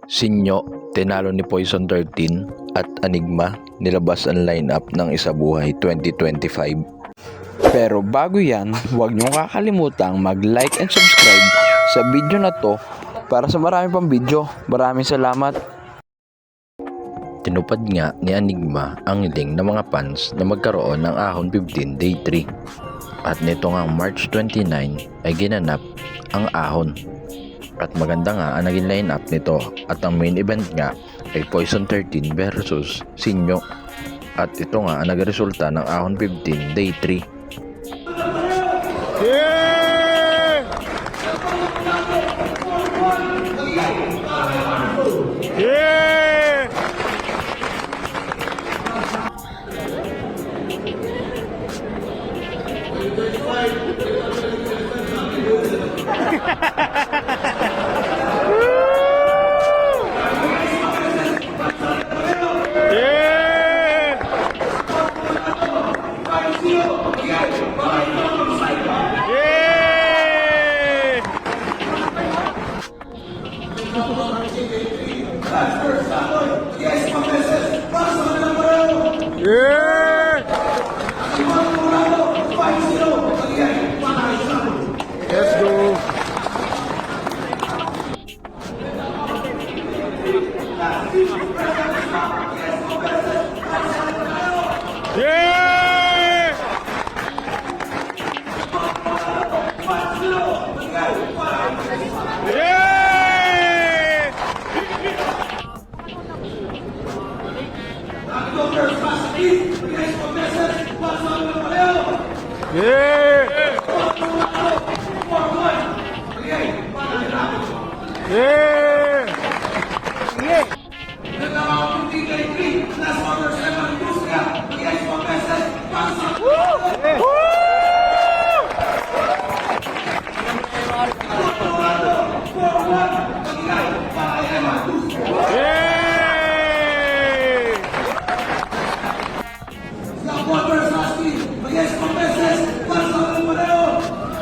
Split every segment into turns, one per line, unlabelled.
Sinyo, tinalo ni Poison 13 at Enigma nilabas ang lineup ng Isabuhay 2025.
Pero bago yan, huwag niyong kakalimutang mag-like and subscribe sa video na to para sa marami pang video. Maraming salamat.
Tinupad nga ni Enigma ang hiling ng mga fans na magkaroon ng Ahon 15 Day 3. At nito nga March 29 ay ginanap ang Ahon. At maganda nga ang naging lineup nito at ang main event nga ay Poison 13 versus Sinyo. At ito nga ang nagresulta ng Ahon 15 Day 3.
Yeah! Yeah! Yeah! Let's go. Yeah! Yeah! Yeah! Yeah!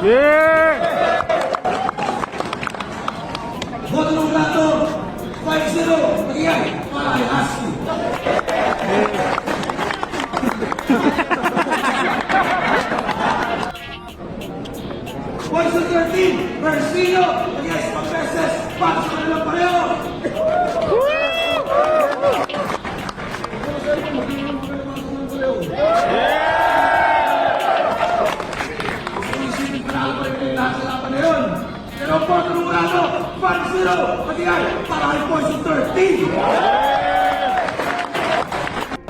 Yeah!
Botong plato, 5-0, magigay, para kay Husky. Poison 13, Versino, magigay, 5 beses, para sa kanilang pareho. Iisipin panalo pa rin yung lahat sa laban na yun. Pero Botong plato, 5-0, magigay, para kay Poison 13.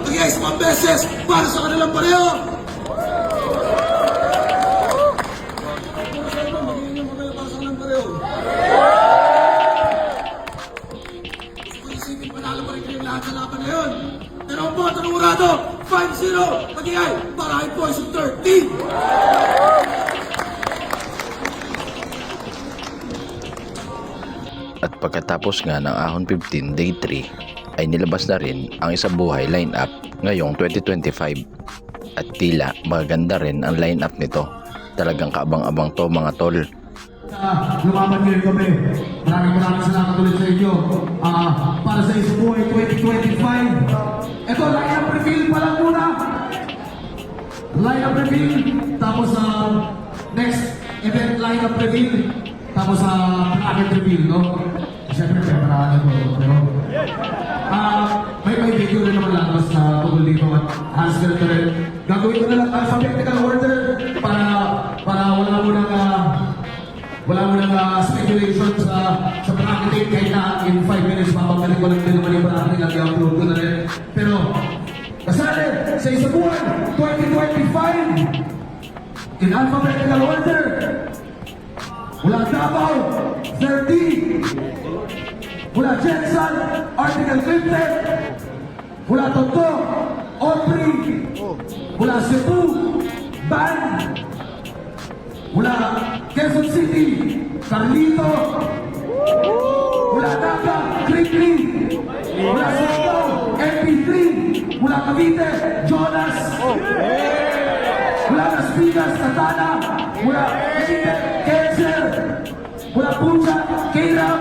Magigay, 5 beses, para sa kanilang pareho. Isipin panalo pa rin kayo lahat sa laban na yun. Pero ang boto ng Urado, 5-0, magigay para kay Poison 13.
At pagkatapos nga ng Ahon 15 Day 3 ay nilabas na rin ang Isabuhay lineup ngayong 2025. At tila maganda rin ang lineup nito. Talagang kaabang-abang to mga tol.
Lumaban ngayon kami. Maraming salamat ulit sa inyo. Para sa Isabuhay 2025. Ito, line-up reveal pa lang muna. Line-up reveal. Tapos next event line-up reveal. Tapos bracket reveal, no? Siyempre, preparahan ito. Pero, may video rin naman lalabas na tungkol dito at has ganito rin. Gagawin ko na lang alphabetical order para wala mo nang speculation sa bracketing kahit na in 5 minutes mapagaling ko lang din naman yung bracketing at i-upload ko na rin. Pero, kasali sa Isabuhay 2025 in alphabetical order. Mula Davao, 30. Mula Jensen, Article 50. Mula Tondo, Audrey. Mula Cebu, Ban. Mula Quezon City, Carlito. Mula Naga, Krikri. Mula Sisto, MP3. Mula Cavite, Jonas. Mula Las Piñas, Santana. Mula Cavite, Cancer. Mula Pucha, K-Rap.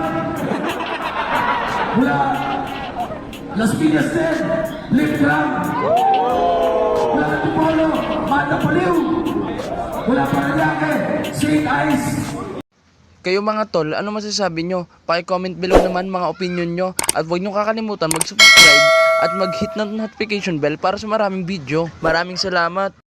Mula Las Piñas din, Lip Gram. Mula Antipolo, Mata Paliw. Mula Paranaque, St. Ice.
Kayo mga tol, ano masasabi nyo? Paki-comment below naman mga opinion nyo. At huwag nyo kakalimutan mag-subscribe at mag-hit ng notification bell para sa maraming video. Maraming salamat!